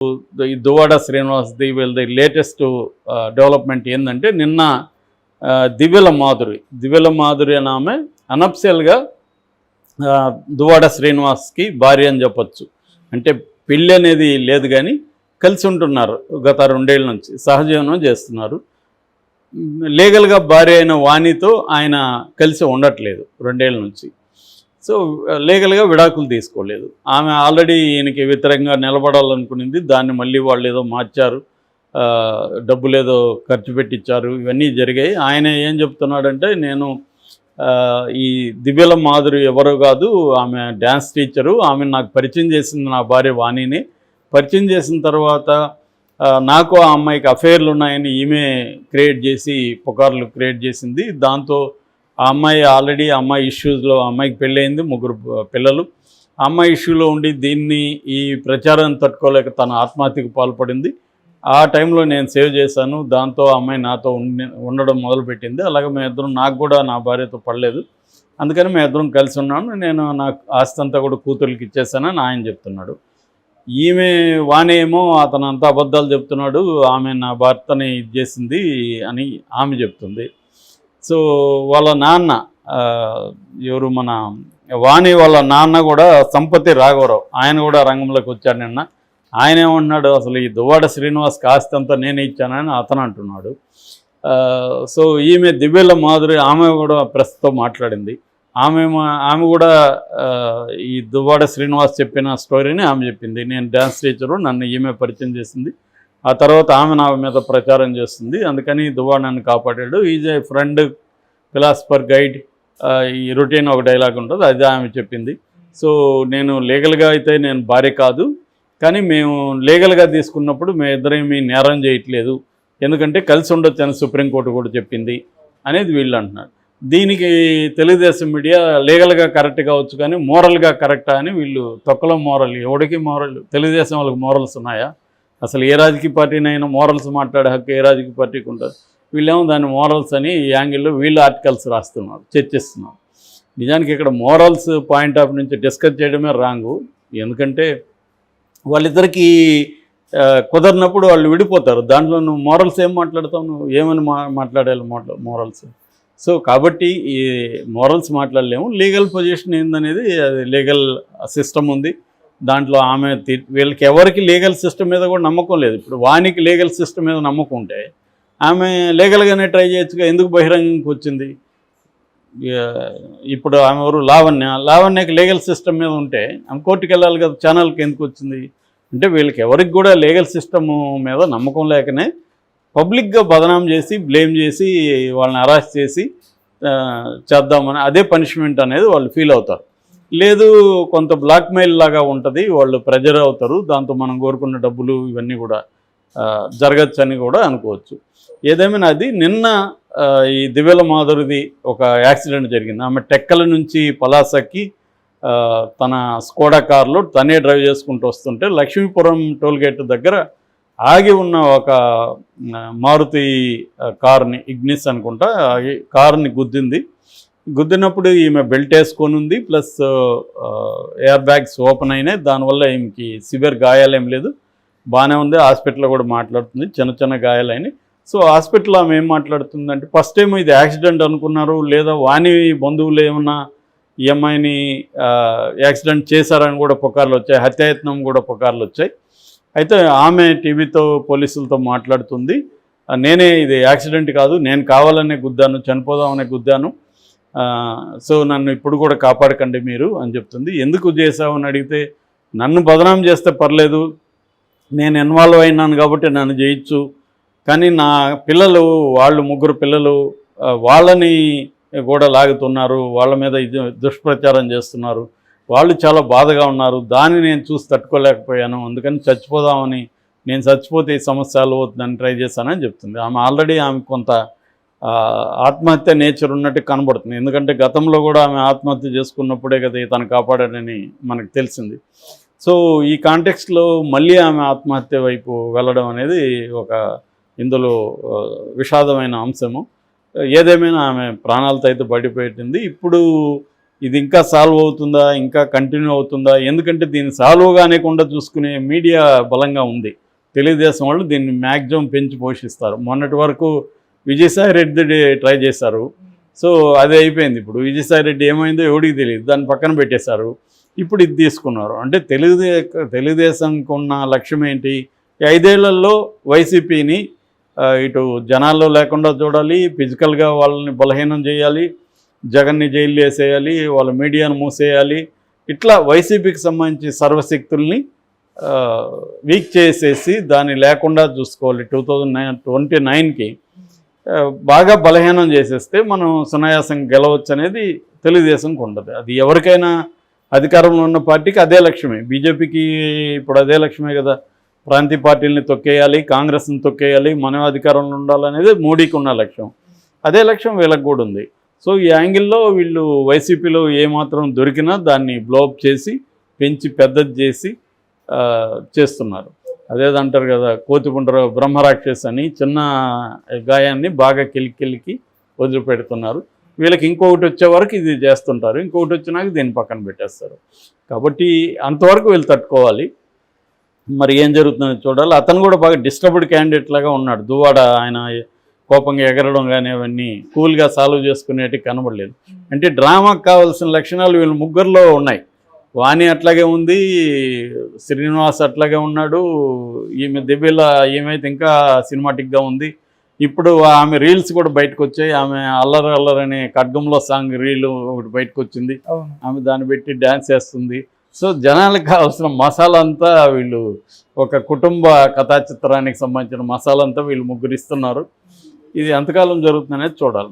ఈ దువ్వాడ శ్రీనివాస్ది వీళ్ళది latest development ఏంటంటే నిన్న దివ్యల మాధురి అని ఆమె అనఫిషియల్గా దువ్వాడ శ్రీనివాస్కి భార్య అని చెప్పచ్చు. అంటే పెళ్ళి అనేది లేదు కానీ కలిసి ఉంటున్నారు గత 2 ఏళ్ళ నుంచి సహజీవనం చేస్తున్నారు. లీగల్గా భార్య అయిన వాణితో ఆయన కలిసి ఉండట్లేదు 2 ఏళ్ళ నుంచి. సో లీగల్గా విడాకులు తీసుకోలేదు. ఆమె ఆల్రెడీ ఈయనకి వ్యతిరేకంగా నిలబడాలనుకునింది, దాన్ని మళ్ళీ వాళ్ళు ఏదో మార్చారు, డబ్బులు ఏదో ఖర్చు పెట్టించారు, ఇవన్నీ జరిగాయి. ఆయన ఏం చెప్తున్నాడంటే నేను ఈ దివ్యల మాధురి ఎవరో కాదు, ఆమె డ్యాన్స్ టీచరు, ఆమె నాకు పరిచయం చేసింది నా భార్య వాణిని. పరిచయం చేసిన తర్వాత నాకు ఆ అమ్మాయికి అఫైర్లు ఉన్నాయని ఈమె క్రియేట్ చేసి పుకార్లు క్రియేట్ చేసింది. దాంతో ఆ అమ్మాయి ఆల్రెడీ అమ్మాయి ఇష్యూస్లో, అమ్మాయికి పెళ్ళయింది, 3 పిల్లలు. ఆ అమ్మాయి ఇష్యూలో ఉండి దీన్ని ఈ ప్రచారాన్ని తట్టుకోలేక తన ఆత్మహత్యకు పాల్పడింది. ఆ టైంలో నేను సేవ్ చేశాను. దాంతో ఆ అమ్మాయి నాతో ఉండడం మొదలుపెట్టింది. అలాగే మేమిద్దరం, నాకు కూడా నా భార్యతో పడలేదు, అందుకని మేమిద్దరం కలిసి ఉన్నాను. నేను నాకు ఆస్తి అంతా కూడా కూతుర్లకి ఇచ్చేసానని ఆయన చెప్తున్నాడు. ఈమె వాణి ఏమో అతను అంతా అబద్ధాలు చెప్తున్నాడు, ఆమె నా భర్తని ఇది చేసింది అని ఆమె చెప్తుంది. సో వాళ్ళ నాన్న ఎవరు, మన వాణి వాళ్ళ నాన్న కూడా సంపతి రాఘవరావు, ఆయన కూడా రంగంలోకి వచ్చాడు నిన్న. ఆయన ఏమంటున్నాడు, అసలు ఈ దువ్వాడ శ్రీనివాస్కి ఆస్తి అంతా నేనే ఇచ్చానని అతను అంటున్నాడు. సో ఈమె దివ్యల మాధురి, ఆమె కూడా ప్రెస్తో మాట్లాడింది. ఆమె కూడా ఈ దువ్వాడ శ్రీనివాస్ చెప్పిన స్టోరీని ఆమె చెప్పింది. నేను డ్యాన్స్ టీచరు, నన్ను ఈమె పరిచయం చేసింది, ఆ తర్వాత ఆమె నా మీద ప్రచారం చేస్తుంది, అందుకని దువ్వాడ నన్ను కాపాడాడు, is a friend, philosopher, guide, ఈ రొటీన్ ఒక డైలాగ్ ఉంటుంది, అది ఆమె చెప్పింది. సో నేను లీగల్గా అయితే నేను భార్య కాదు, కానీ మేము లీగల్గా తీసుకున్నప్పుడు మేము ఇద్దరేమీ నేరం చేయట్లేదు, ఎందుకంటే కలిసి ఉండొచ్చు అని సుప్రీంకోర్టు కూడా చెప్పింది అనేది వీళ్ళు అంటున్నారు. దీనికి తెలుగుదేశం మీడియా లీగల్గా కరెక్ట్ కావచ్చు కానీ మోరల్గా కరెక్టా అని వీళ్ళు తొక్కలో మోరల్, ఎవడికి మోరల్, తెలుగుదేశం వాళ్ళకి మోరల్స్ ఉన్నాయా? అసలు ఏ రాజకీయ పార్టీనైనా మోరల్స్ మాట్లాడే హక్కు ఏ రాజకీయ పార్టీకి ఉంటుంది? వీళ్ళేమో దాన్ని మోరల్స్ అని ఈ యాంగిల్లో వీళ్ళు ఆర్టికల్స్ రాస్తున్నారు, చర్చిస్తున్నారు. నిజానికి ఇక్కడ మోరల్స్ పాయింట్ ఆఫ్ నుంచి డిస్కస్ చేయడమే రాంగు. ఎందుకంటే వాళ్ళిద్దరికీ కుదరినప్పుడు వాళ్ళు విడిపోతారు. దాంట్లో నువ్వు మోరల్స్ ఏం మాట్లాడతావు, నువ్వు ఏమని మాట్లాడాలి మోరల్స్? సో కాబట్టి ఈ మోరల్స్ మాట్లాడలేము. లీగల్ పొజిషన్ ఏందనేది, అది లీగల్ సిస్టమ్ ఉంది, దాంట్లో ఆమె వీళ్ళకి ఎవరికి లీగల్ సిస్టమ్ మీద కూడా నమ్మకం లేదు. ఇప్పుడు వానికి లీగల్ సిస్టమ్ మీద నమ్మకం ఉంటే ఆమె లీగల్గానే ట్రై చేయొచ్చుగా, ఎందుకు బహిరంగంకి వచ్చింది? ఇప్పుడు ఆమె ఎవరు, లావణ్యకి లీగల్ సిస్టమ్ మీద ఉంటే ఆమె కోర్టుకు వెళ్ళాలి కదా, ఛానల్కి ఎందుకు వచ్చింది? అంటే వీళ్ళకి ఎవరికి కూడా లీగల్ సిస్టమ్ మీద నమ్మకం లేకనే పబ్లిక్గా బదనాం చేసి, బ్లేమ్ చేసి, వాళ్ళని అరెస్ట్ చేసి చేద్దామని, అదే పనిష్మెంట్ అనేది వాళ్ళు ఫీల్ అవుతారు. లేదు, కొంత బ్లాక్మెయిల్ లాగా ఉంటుంది, వాళ్ళు ప్రెజర్ అవుతారు, దాంతో మనం కోరుకున్న డబ్బులు ఇవన్నీ కూడా జరగచ్చు అని కూడా అనుకోవచ్చు. ఏదేమైనా అది నిన్న ఈ దివ్యల మాధురిది ఒక యాక్సిడెంట్ జరిగింది. ఆమె టెక్కల నుంచి పలాసకి తన స్కోడా కార్లో తనే డ్రైవ్ చేసుకుంటూ వస్తుంటే లక్ష్మీపురం టోల్గేట్ దగ్గర ఆగి ఉన్న ఒక మారుతి కార్ని, ఇగ్నిస్ అనుకుంటా, కార్ని గుద్దినప్పుడు ఈమె బెల్ట్ వేసుకొని ఉంది, ప్లస్ ఎయిర్ బ్యాగ్స్ ఓపెన్ అయినాయి. దానివల్ల ఈమెకి సివియర్ గాయాలేం లేదు, బాగానే ఉంది. హాస్పిటల్లో కూడా మాట్లాడుతుంది, చిన్న గాయాలైనాయి. సో హాస్పిటల్లో ఆమె ఏం మాట్లాడుతుందంటే, ఫస్ట్ టైం ఇది యాక్సిడెంట్ అనుకున్నారు, లేదా వాణి బంధువులు ఏమన్నా ఈ అమ్మాయిని యాక్సిడెంట్ చేశారని కూడా పుకార్లు వచ్చాయి, హత్యాయత్నం కూడా పుకార్లు వచ్చాయి. అయితే ఆమె టీవీతో, పోలీసులతో మాట్లాడుతుంది, నేనే ఇది యాక్సిడెంట్ కాదు, నేను కావాలనే గుద్దాను, చనిపోదామనే గుద్దాను, సో నన్ను ఇప్పుడు కూడా కాపాడకండి మీరు అని చెప్తుంది. ఎందుకు చేసావని అడిగితే, నన్ను బదనాం చేస్తే పర్లేదు, నేను ఇన్వాల్వ్ అయినాను కాబట్టి నన్ను చేయొచ్చు, కానీ నా పిల్లలు, వాళ్ళు 3 పిల్లలు, వాళ్ళని కూడా లాగుతున్నారు, వాళ్ళ మీద దుష్ప్రచారం చేస్తున్నారు, వాళ్ళు చాలా బాధగా ఉన్నారు, దాన్ని నేను చూసి తట్టుకోలేకపోయాను, అందుకని చచ్చిపోదామని, నేను చచ్చిపోతే ఈ సమస్య సాల్వ్ అవుతుందని ట్రై చేశానని చెప్తుంది. ఆమె ఆల్రెడీ ఆమె కొంత ఆత్మహత్య నేచర్ ఉన్నట్టు కనబడుతుంది. ఎందుకంటే గతంలో కూడా ఆమె ఆత్మహత్య చేసుకున్నప్పుడే కదా తను కాపాడాడని మనకు తెలిసింది. సో ఈ కాంటెక్స్ట్లో మళ్ళీ ఆమె ఆత్మహత్య వైపు వెళ్ళడం అనేది ఒక ఇందులో విషాదమైన అంశము. ఏదేమైనా ఆమె ప్రాణాలతో అయితే బయటపెట్టింది. ఇప్పుడు ఇది ఇంకా సాల్వ్ అవుతుందా, ఇంకా కంటిన్యూ అవుతుందా? ఎందుకంటే దీన్ని సాల్వ్ కానికుండా చూసుకునే మీడియా బలంగా ఉంది. తెలుగుదేశం వాళ్ళు దీన్ని మ్యాక్సిమం పెంచి పోషిస్తారు. మొన్నటి వరకు విజయసాయి రెడ్డి ట్రై చేశారు. సో అది అయిపోయింది. ఇప్పుడు విజయసాయి రెడ్డి ఏమైందో ఎవడికి తెలియదు, దాన్ని పక్కన పెట్టేశారు. ఇప్పుడు ఇది తీసుకున్నారు. అంటే తెలుగుదేశంకి ఉన్న లక్ష్యం ఏంటి? 5 ఏళ్లలో వైసీపీని ఇటు జనాల్లో లేకుండా చూడాలి, ఫిజికల్గా వాళ్ళని బలహీనం చేయాలి, జగన్ని జైలు వేసేయాలి, వాళ్ళ మీడియాను మూసేయాలి. ఇట్లా వైసీపీకి సంబంధించి సర్వశక్తుల్ని వీక్ చేసేసి దాన్ని లేకుండా చూసుకోవాలి. 2029కి బాగా బలహీనం చేసేస్తే మనం సునాయాసంగా గెలవచ్చు అనేది తెలుగుదేశంకి ఉండదు. అది ఎవరికైనా అధికారంలో ఉన్న పార్టీకి అదే లక్ష్యమే. బీజేపీకి ఇప్పుడు అదే లక్ష్యమే కదా. ప్రాంతీయ పార్టీలని తొక్కేయాలి, కాంగ్రెస్ని తొక్కేయాలి, మనం అధికారంలో ఉండాలనేది మోడీకి ఉన్న లక్ష్యం. అదే లక్ష్యం వీళ్ళకి కూడా ఉంది. సో ఈ యాంగిల్లో వీళ్ళు వైసీపీలో ఏమాత్రం దొరికినా దాన్ని బ్లోఅప్ చేసి పెంచి పెద్దది చేసి చేస్తున్నారు. అదేదంటారు కదా, కోతిపుండ్ర బ్రహ్మరాక్షస్ అని చిన్న గాయాన్ని బాగా కిలికి వదిలిపెడుతున్నారు. వీళ్ళకి ఇంకొకటి వచ్చే వరకు ఇది చేస్తుంటారు, ఇంకొకటి వచ్చినాక దీన్ని పక్కన పెట్టేస్తారు. కాబట్టి అంతవరకు వీళ్ళు తట్టుకోవాలి. మరి ఏం జరుగుతుందో చూడాలి. అతను కూడా బాగా డిస్టర్బ్డ్ క్యాండిడేట్ లాగా ఉన్నాడు. దువ్వాడ ఆయన కోపంగా ఎగరడం కానీ అవన్నీ కూల్గా సాల్వ్ చేసుకునేటివి కనబడలేదు. అంటే డ్రామాకు కావాల్సిన లక్షణాలు వీళ్ళు ముగ్గురులో ఉన్నాయి. వాణి అట్లాగే ఉంది, శ్రీనివాస్ అట్లాగే ఉన్నాడు, ఈమె దివ్యల ఏమైతే ఇంకా సినిమాటిక్గా ఉంది. ఇప్పుడు ఆమె రీల్స్ కూడా బయటకు వచ్చాయి. ఆమె అల్లరనే ఖడ్గంలో సాంగ్ రీల్ ఒకటి బయటకు వచ్చింది. ఆమె దాన్ని పెట్టి డ్యాన్స్ చేస్తుంది. సో జనాలకు కావాల్సిన మసాలా అంతా వీళ్ళు, ఒక కుటుంబ కథా చిత్రానికి సంబంధించిన మసాలా అంతా వీళ్ళు ముగ్గురు ఇస్తున్నారు. ఇది ఎంతకాలం జరుగుతుందనేది చూడాలి.